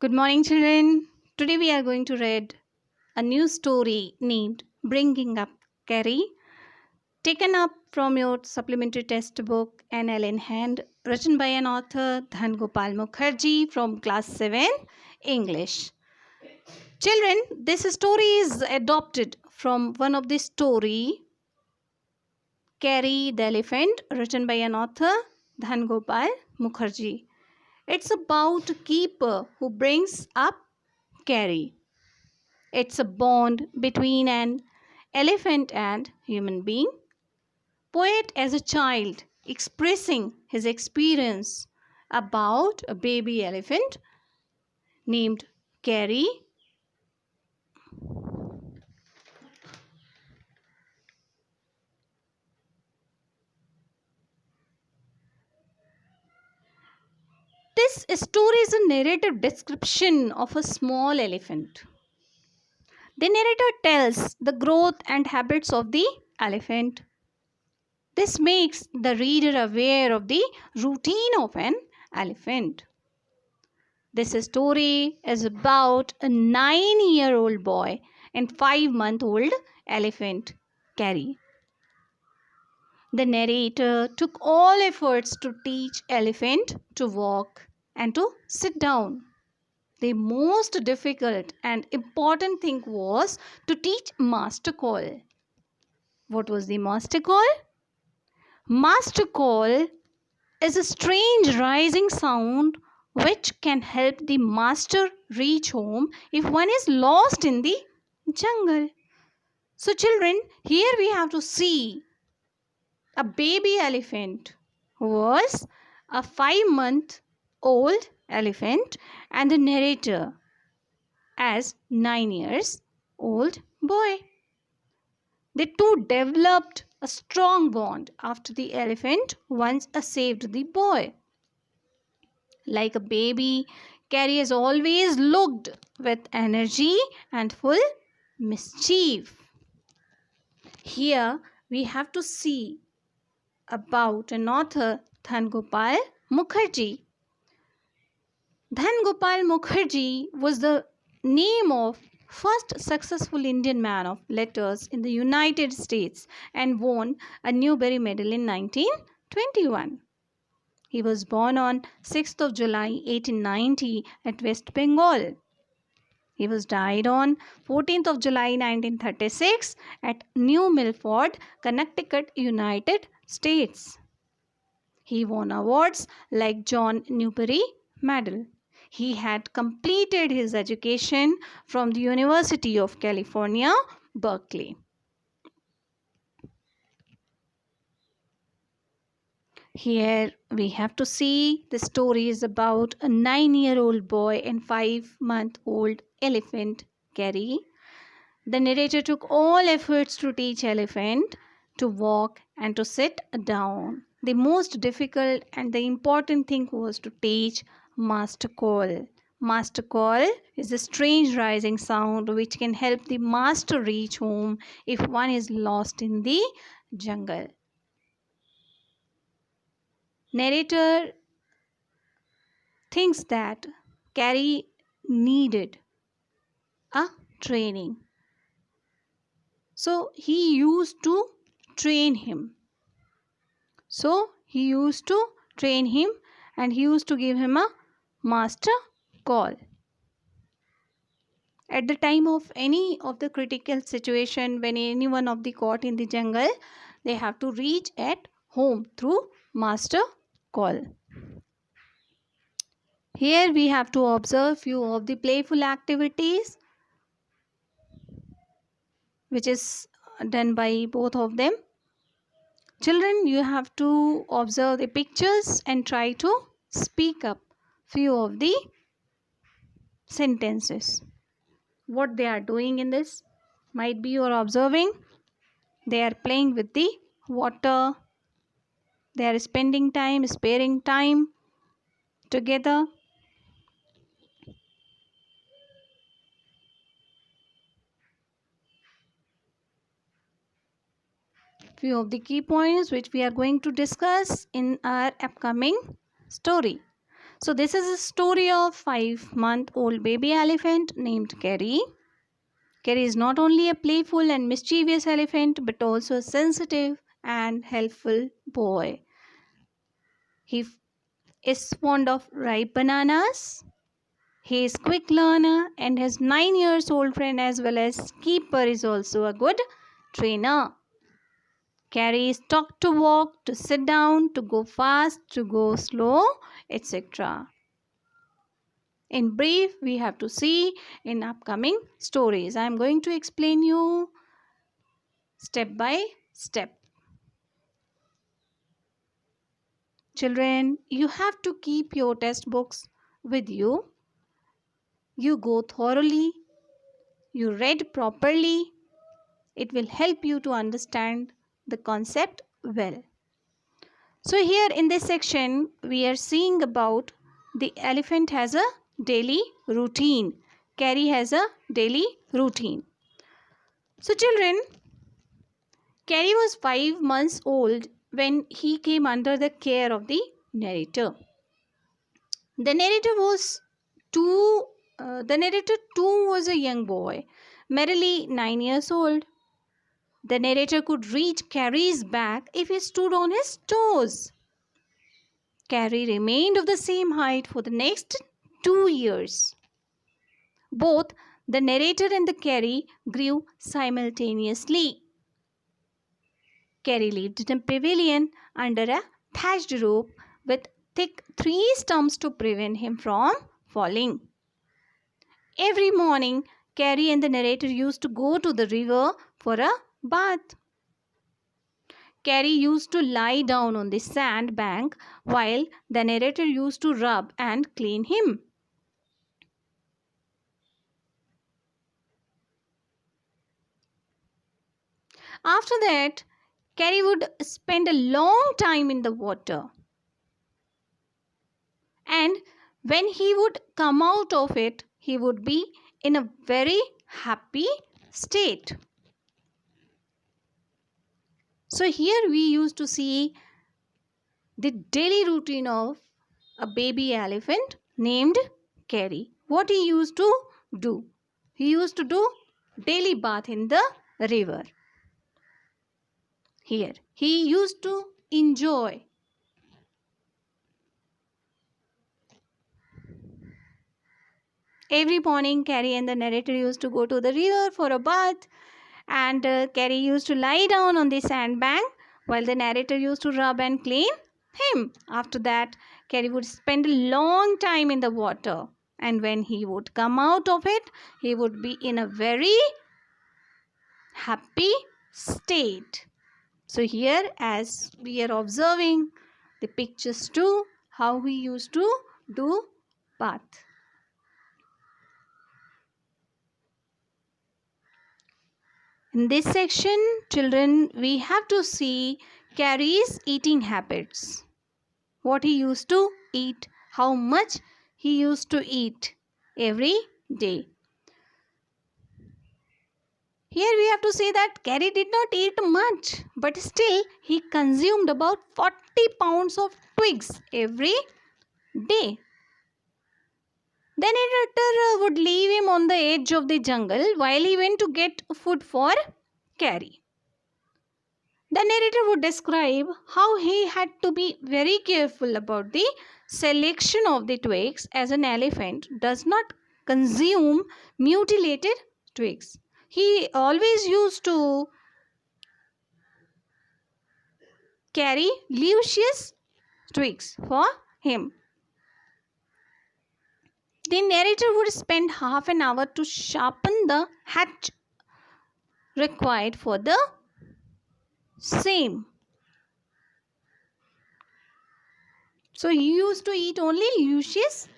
Good morning, children. Today we are going to read a new story named Bringing Up Carrie, taken up from your supplementary textbook NL in Hand, written by an author Dhan Gopal Mukherjee from class 7 English. Children, this story is adopted from one of the story Carrie the Elephant, written by an author Dhan Gopal Mukherjee. It's about a keeper who brings up Carrie. It's a bond between an elephant and human being. Poet as a child expressing his experience about a baby elephant named Carrie. This story is a narrative description of a small elephant. The narrator tells the growth and habits of the elephant. This makes the reader aware of the routine of an elephant. This story is about a 9-year-old boy and 5-month-old elephant, Carrie. The narrator took all efforts to teach elephant to walk and to sit down. The most difficult and important thing was to teach master call. What was the master call? Master call is a strange rising sound which can help the master reach home if one is lost in the jungle. So, children, here we have to see a baby elephant who was a 5-month-old elephant and the narrator as 9 years old boy. The two developed a strong bond after the elephant once saved the boy. Like a baby, Carrie has always looked with energy and full mischief. Here we have to see about an author, Dhan Gopal Mukherjee. Dhan Gopal Mukherjee was the name of first successful Indian man of letters in the United States and won a Newbery Medal in 1921. He was born on 6th of July 1890 at West Bengal. He was died on 14th of July 1936 at New Milford, Connecticut, United States. He won awards like John Newbery Medal. He had completed his education from the University of California, Berkeley. Here we have to see the story is about a 9-year-old boy and 5-month-old elephant, Carrie. The narrator took all efforts to teach elephant to walk and to sit down. The most difficult and the important thing was to teach master call. Master call is a strange rising sound which can help the master reach home if one is lost in the jungle. Narrator thinks that Carrie needed a training. So he used to train him. And he used to give him a master call. At the time of any of the critical situation, when anyone of the caught in the jungle, they have to reach at home through master call. Here we have to observe few of the playful activities which is done by both of them. Children, you have to observe the pictures and try to speak up few of the sentences. What they are doing in this might be you are observing they are playing with the water, they are spending time, sparing time together. Few of the key points which we are going to discuss in our upcoming story. So this is a story of 5-month-old baby elephant named Kerry. Kerry is not only a playful and mischievous elephant but also a sensitive and helpful boy. He is fond of ripe bananas. He is quick learner and his 9 years old friend as well as keeper is also a good trainer. Kerry is taught to walk, to sit down, to go fast, to go slow, etc. In brief, we have to see in upcoming stories. I am going to explain you step by step. Children, you have to keep your test books with you. You go thoroughly. You read properly. It will help you to understand the concept well. So here in this section, we are seeing about the elephant has a daily routine. Kerry has a daily routine. So children, Kerry was 5 months old when he came under the care of the narrator. The narrator too was a young boy, merely 9 years old. The narrator could reach Kerry's back if he stood on his toes. Kerry remained of the same height for the next 2 years. Both the narrator and the Kerry grew simultaneously. Kerry lived in a pavilion under a thatched roof with thick 3 stumps to prevent him from falling. Every morning, Kerry and the narrator used to go to the river for a bath. Kerry used to lie down on the sand bank while the narrator used to rub and clean him. After that, Kerry would spend a long time in the water. And when he would come out of it, he would be in a very happy state. So here we used to see the daily routine of a baby elephant named Kerry. What he used to do? He used to do daily bath in the river. Here, he used to enjoy. Every morning, Kerry and the narrator used to go to the river for a bath, and Kerry used to lie down on the sandbank while the narrator used to rub and clean him. After that, Kerry would spend a long time in the water, and when he would come out of it, he would be in a very happy state. So here, as we are observing the pictures too, how he used to do bath. In this section, children, we have to see Kerry's eating habits. What he used to eat, how much he used to eat every day. Here we have to say that Kerry did not eat much, but still he consumed about 40 pounds of twigs every day. The narrator would leave him on the edge of the jungle while he went to get food for Kerry. The narrator would describe how he had to be very careful about the selection of the twigs, as an elephant does not consume mutilated twigs. He always used to carry luscious twigs for him. The narrator would spend half an hour to sharpen the hatch required for the same. So he used to eat only luscious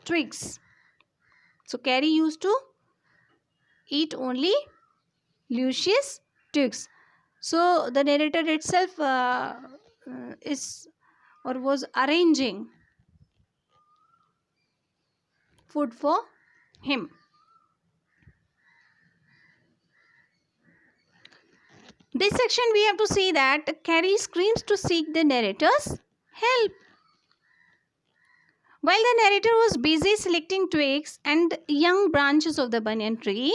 twigs. So Kerry used to eat only luscious twigs. So the narrator itself was arranging food for him. This section we have to see that Kerry screams to seek the narrator's help. While the narrator was busy selecting twigs and young branches of the banyan tree,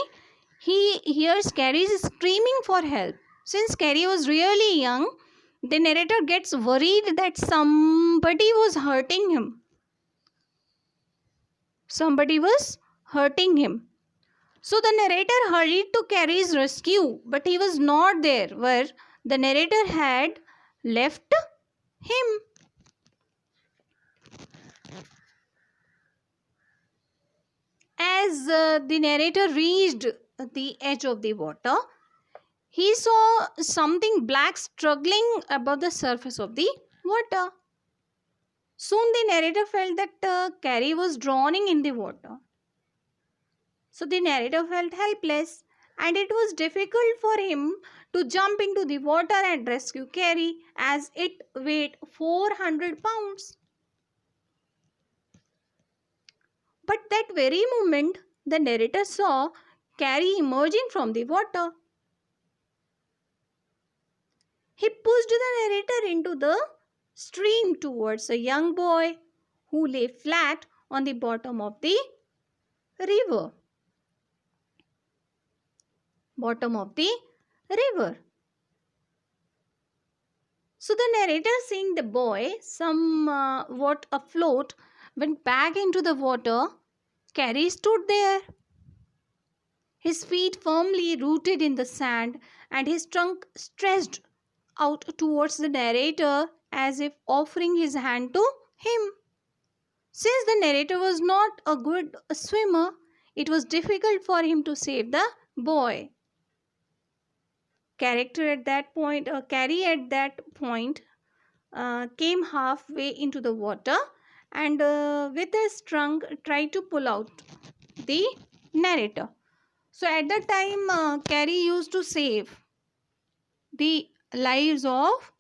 he hears Carrie screaming for help. Since Carrie was really young, the narrator gets worried that somebody was hurting him. Somebody was hurting him. So the narrator hurried to Carrie's rescue, but he was not there where the narrator had left him. As the narrator reached the edge of the water, he saw something black struggling above the surface of the water. Soon the narrator felt that Carrie was drowning in the water. So the narrator felt helpless, and it was difficult for him to jump into the water and rescue Carrie as it weighed 400 pounds. But that very moment, the narrator saw Carrie emerging from the water. He pushed the narrator into the stream towards a young boy who lay flat on the bottom of the river. Bottom of the river. So the narrator, seeing the boy somewhat afloat, went back into the water. Carrie stood there, his feet firmly rooted in the sand and his trunk stretched out towards the narrator as if offering his hand to him. Since the narrator was not a good swimmer, it was difficult for him to save the boy. Carrie at that point came halfway into the water and with his trunk tried to pull out the narrator. So at that time, Carrie used to save the lives of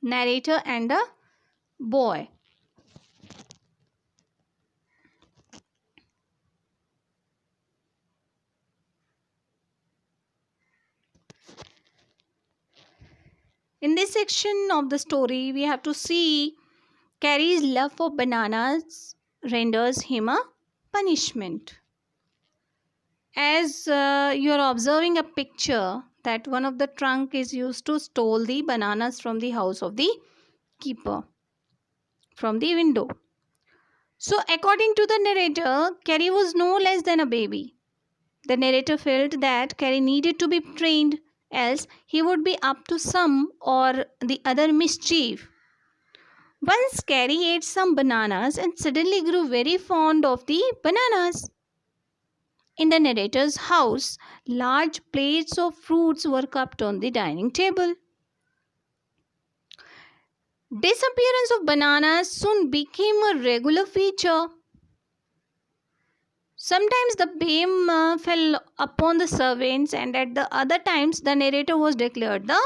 narrator and the boy. In this section of the story, we have to see Carrie's love for bananas renders him a punishment. As you are observing a picture that one of the trunk is used to stole the bananas from the house of the keeper from the window. So according to the narrator, Carrie was no less than a baby. The narrator felt that Carrie needed to be trained, else he would be up to some or the other mischief. Once Carrie ate some bananas and suddenly grew very fond of the bananas. In the narrator's house, large plates of fruits were kept on the dining table. Disappearance of bananas soon became a regular feature. Sometimes the blame fell upon the servants, and at the other times the narrator was declared the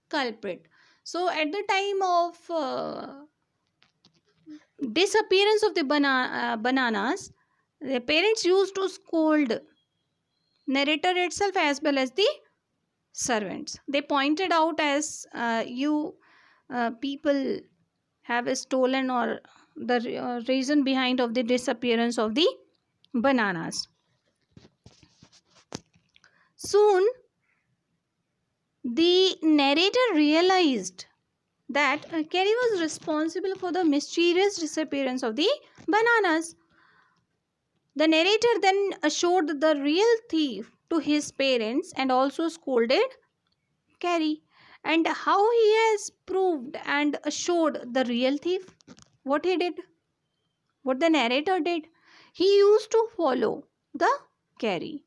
culprit. So at the time of disappearance of the bananas, the parents used to scold narrator itself as well as the servants. They pointed out as you people have stolen or the reason behind of the disappearance of the bananas. Soon the narrator realized that Carrie was responsible for the mysterious disappearance of the bananas. The narrator then showed the real thief to his parents and also scolded Carrie. And how he has proved and showed the real thief? What he did? What the narrator did? He used to follow the Carrie.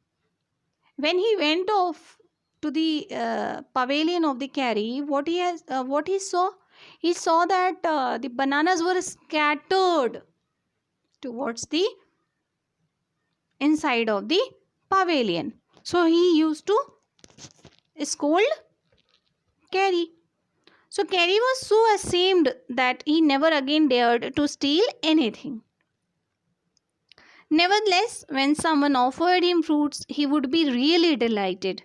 When he went off to the pavilion of the Carrie, what he saw? He saw that the bananas were scattered towards the inside of the pavilion. So he used to scold Carrie. So Carrie was so ashamed that he never again dared to steal anything. Nevertheless, when someone offered him fruits, he would be really delighted.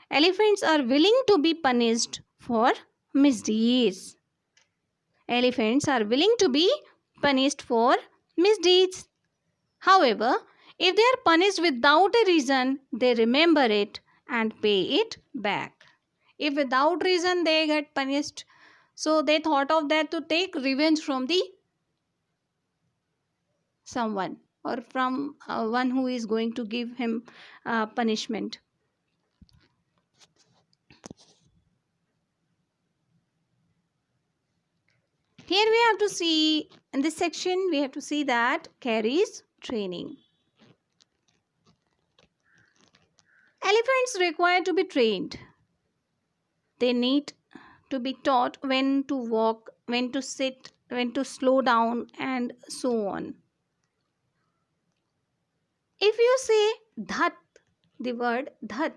Elephants are willing to be punished for misdeeds. Elephants are willing to be punished for misdeeds. However, if they are punished without a reason, they remember it and pay it back. If without reason they get punished, so they thought of that to take revenge from the someone or from one who is going to give him punishment. Here we have to see, in this section we have to see that Carrie's training. Elephants require to be trained. They need to be taught when to walk, when to sit, when to slow down, and so on. If you say dhat, the word dhat,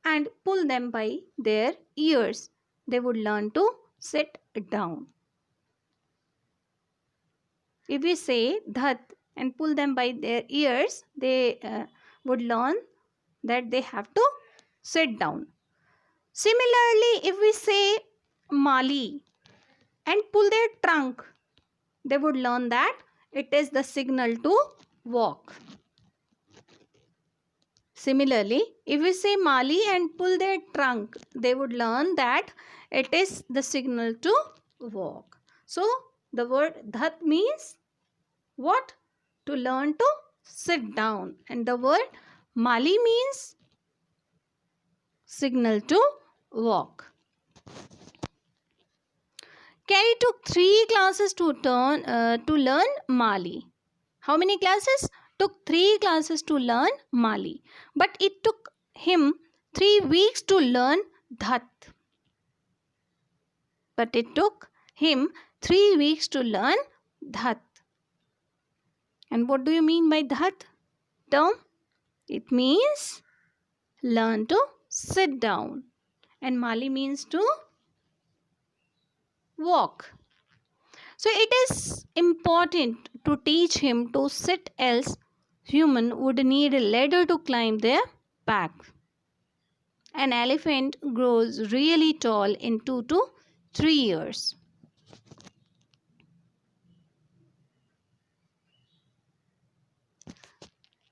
and pull them by their ears, they would learn to sit down. If we say dhat and pull them by their ears, they would learn that they have to sit down. Similarly, if we say Mali and pull their trunk, they would learn that it is the signal to walk. Similarly, if we say Mali and pull their trunk, they would learn that it is the signal to walk. So, the word dhat means what? To learn to sit down. And the word Mali means signal to walk. Carrie took 3 classes to learn Mali. How many classes? Took 3 classes to learn Mali. But it took him 3 weeks to learn Dhat. But it took him 3 weeks to learn Dhat. And what do you mean by Dhat term? It means learn to sit down. And Mali means to walk. So it is important to teach him to sit, else human would need a ladder to climb their back. An elephant grows really tall in 2 to 3 years.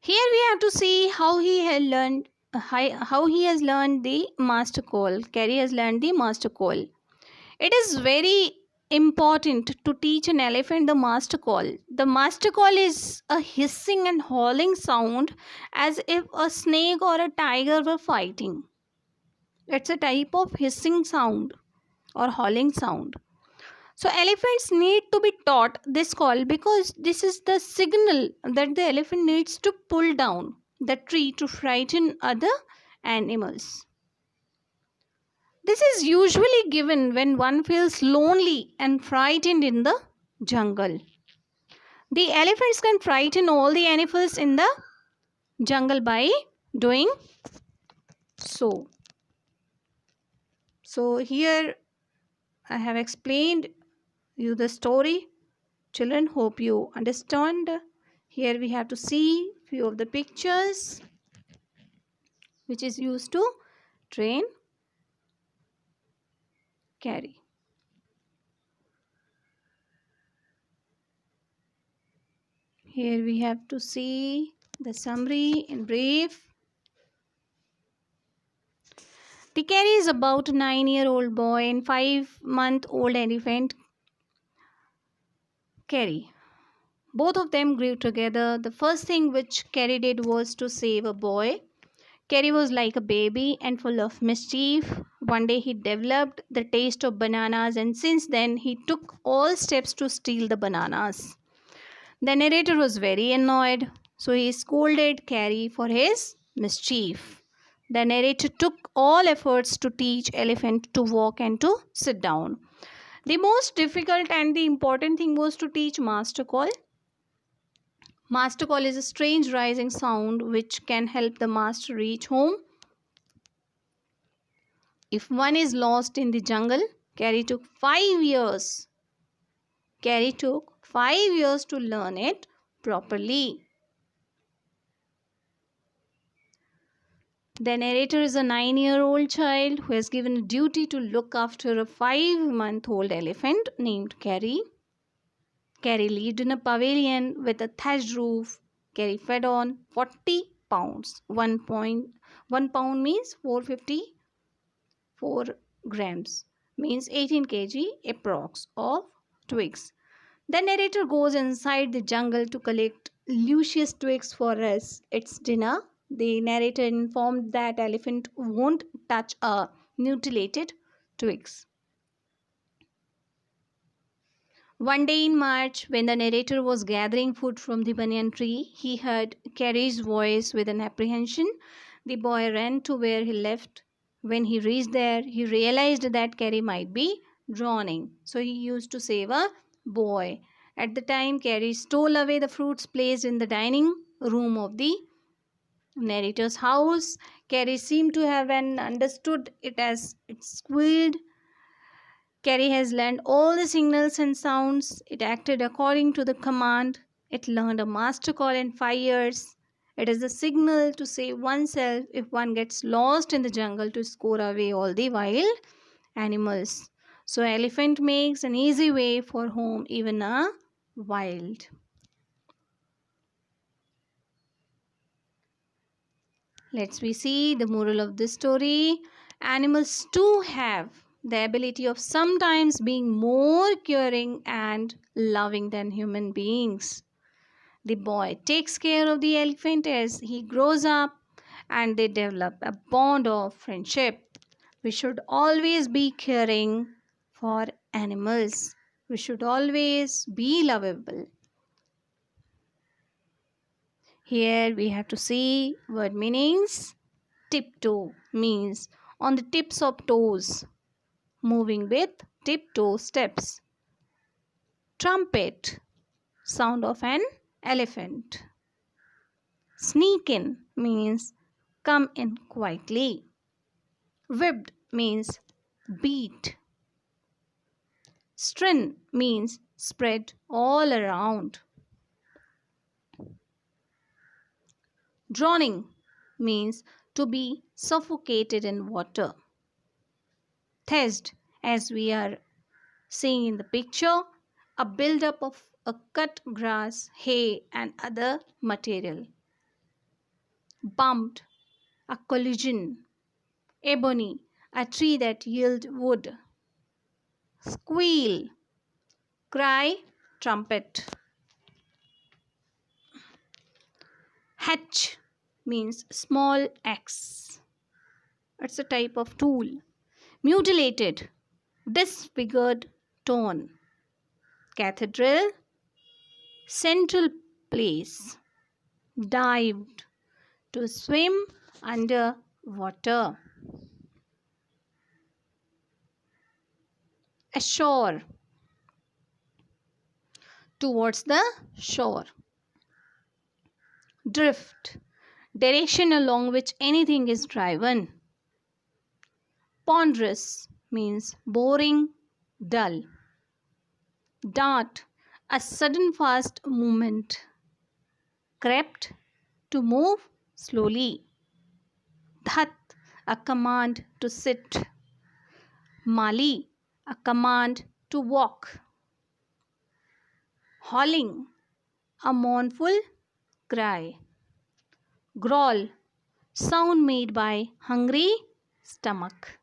Here we have to see how he has learned the master call. Carrie has learned the master call. It is very important to teach an elephant the master call. The master call is a hissing and howling sound as if a snake or a tiger were fighting. It's a type of hissing sound or howling sound. So elephants need to be taught this call because this is the signal that the elephant needs to pull down the tree to frighten other animals. This is usually given when one feels lonely and frightened in the jungle. The elephants can frighten all the animals in the jungle by doing so. So here I have explained you the story. Children, hope you understand. Here we have to see few of the pictures which is used to train Carrie. Here we have to see the summary in brief. The Carrie is about a 9-year-old boy and 5-month-old elephant Carrie. Both of them grew together. The first thing which Carrie did was to save a boy. Carrie was like a baby and full of mischief. One day he developed the taste of bananas, and since then he took all steps to steal the bananas. The narrator was very annoyed, so he scolded Carrie for his mischief. The narrator took all efforts to teach elephant to walk and to sit down. The most difficult and the important thing was to teach master call. Master call is a strange rising sound which can help the master reach home. If one is lost in the jungle, Carrie took 5 years. Carrie took 5 years to learn it properly. The narrator is a 9-year-old child who has given a duty to look after a 5-month-old elephant named Carrie. Carrie lived in a pavilion with a thatched roof. Carrie fed on 40 pounds. 1 pound means 454 grams, means 18 kg approx of twigs. The narrator goes inside the jungle to collect luscious twigs for us. Its dinner. The narrator informed that elephant won't touch a mutilated twigs. One day in March, when the narrator was gathering food from the banyan tree, he heard Carrie's voice with an apprehension. The boy ran to where he left. When he reached there, he realized that Carrie might be drowning. So he used to save a boy. At the time, Carrie stole away the fruits placed in the dining room of the narrator's house. Carrie seemed to have understood it as it squealed. Carrie has learned all the signals and sounds. It acted according to the command. It learned a master call in 5 years. It is a signal to save oneself if one gets lost in the jungle to scare away all the wild animals. So elephant makes an easy way for home even a wild. Let's we see the moral of this story. Animals too have the ability of sometimes being more caring and loving than human beings. The boy takes care of the elephant as he grows up and they develop a bond of friendship. We should always be caring for animals. We should always be lovable. Here we have to see word meanings. Tiptoe means on the tips of toes, moving with tiptoe steps. Trumpet, sound of an elephant. Sneak in means come in quietly. Whipped means beat. String means spread all around. Drowning means to be suffocated in water. Thirst, as we are seeing in the picture, a buildup of a cut grass, hay and other material. Bumped, a collision. Ebony, a tree that yield wood. Squeal, cry, trumpet. Hatch means small axe. It's a type of tool. Mutilated, disfigured, torn. Cathedral, central place. Dived, to swim under water. Ashore, towards the shore. Drift, direction along which anything is driven. Ponderous means boring, dull. Dart, a sudden fast movement. Crept, to move slowly. Dhat, a command to sit. Mali, a command to walk. Howling, a mournful cry. Growl, sound made by hungry stomach.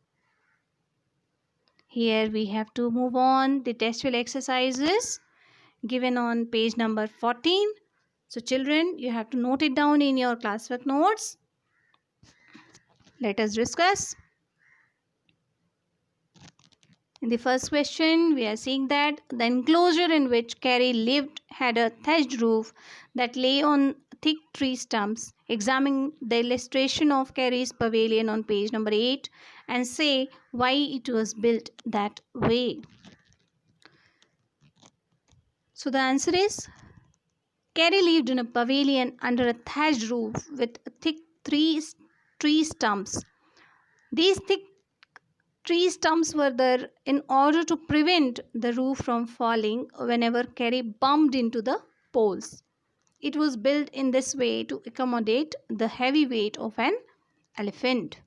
Here we have to move on the textual exercises given on page number 14. So children, you have to note it down in your classwork notes. Let us discuss. In the first question, we are seeing that the enclosure in which Carrie lived had a thatched roof that lay on thick tree stumps. Examine the illustration of Carrie's pavilion on page number 8 and say why it was built that way. So the answer is Carrie lived in a pavilion under a thatched roof with thick tree stumps. These thick tree stumps were there in order to prevent the roof from falling whenever Carrie bumped into the poles. It was built in this way to accommodate the heavy weight of an elephant.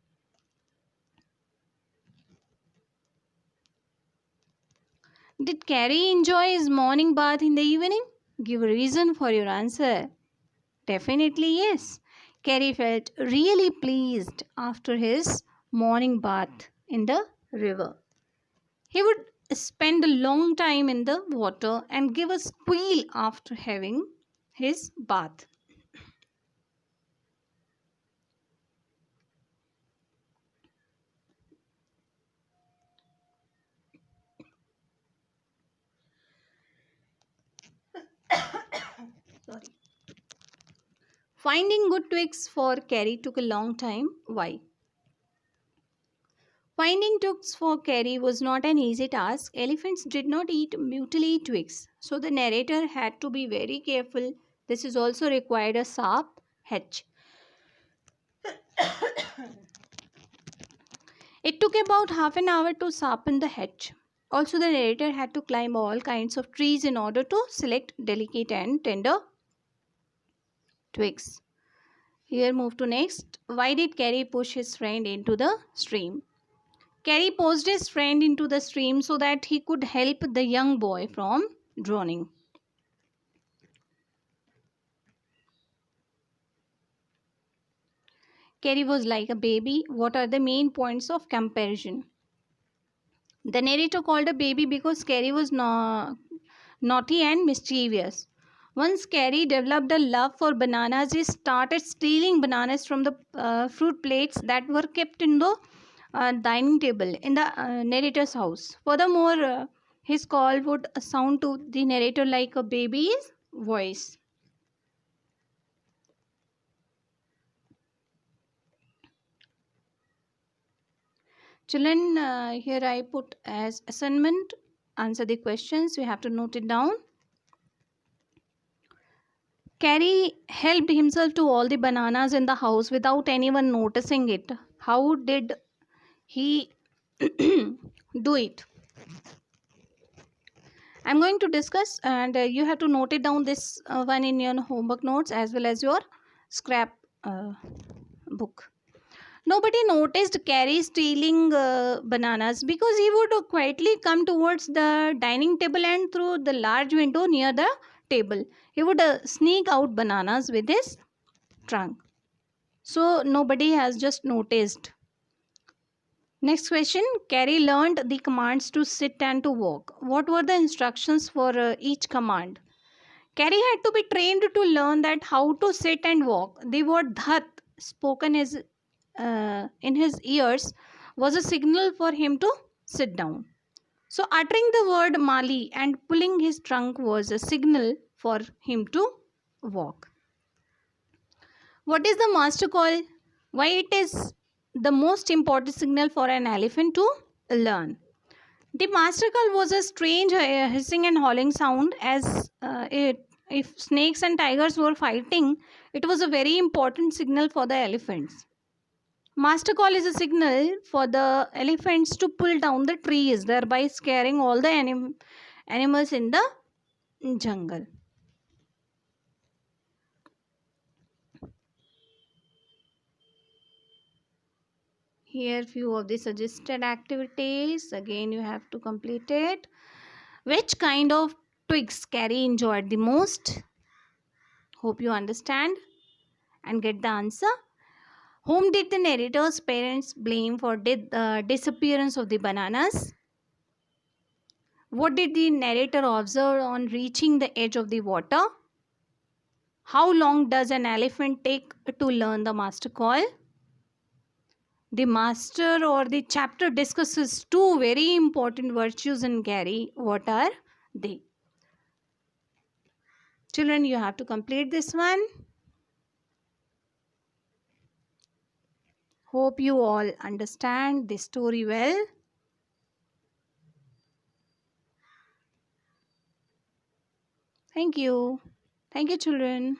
Did Carrie enjoy his morning bath in the evening? Give a reason for your answer. Definitely yes. Carrie felt really pleased after his morning bath in the river. He would spend a long time in the water and give a squeal after having his bath. Sorry. Finding good twigs for Carrie took a long time. Why? Finding twigs for Carrie was not an easy task. Elephants did not eat mutilate twigs, so the narrator had to be very careful. This is also required a sharp hedge. It took about half an hour to sharpen the hedge. Also, the narrator had to climb all kinds of trees in order to select delicate and tender twigs. Here, move to next. Why did Carrie push his friend into the stream? Carrie pushed his friend into the stream so that he could help the young boy from drowning. Carrie was like a baby. What are the main points of comparison? The narrator called a baby because Carrie was naughty and mischievous. Once Carrie developed a love for bananas, he started stealing bananas from the fruit plates that were kept in the dining table in the narrator's house. Furthermore, his call would sound to the narrator like a baby's voice. Children, here I put as assignment, answer the questions. You have to note it down. Carrie helped himself to all the bananas in the house without anyone noticing it. How did he do it? I'm going to discuss, and you have to note it down this one in your homework notes as well as your scrap book. Nobody noticed Carrie stealing bananas because he would quietly come towards the dining table and through the large window near the table. He would sneak out bananas with his trunk. So nobody has just noticed. Next question. Carrie learned the commands to sit and to walk. What were the instructions for each command? Carrie had to be trained to learn that how to sit and walk. The word dhat spoken in his ears was a signal for him to sit down. So uttering the word Mali and pulling his trunk was a signal for him to walk. What is the master call? Why it is the most important signal for an elephant to learn? The master call was a strange hissing and howling sound if snakes and tigers were fighting, it was a very important signal for the elephants. Master call is a signal for the elephants to pull down the trees, thereby scaring all the animals in the jungle. Here few of the suggested activities. Again you have to complete it. Which kind of twigs Carrie enjoyed the most? Hope you understand and get the answer. Whom did the narrator's parents blame for the disappearance of the bananas? What did the narrator observe on reaching the edge of the water? How long does an elephant take to learn the master call? The master or the chapter discusses two very important virtues in Carrie. What are they? Children, you have to complete this one. Hope you all understand this story well. Thank you. Thank you, children.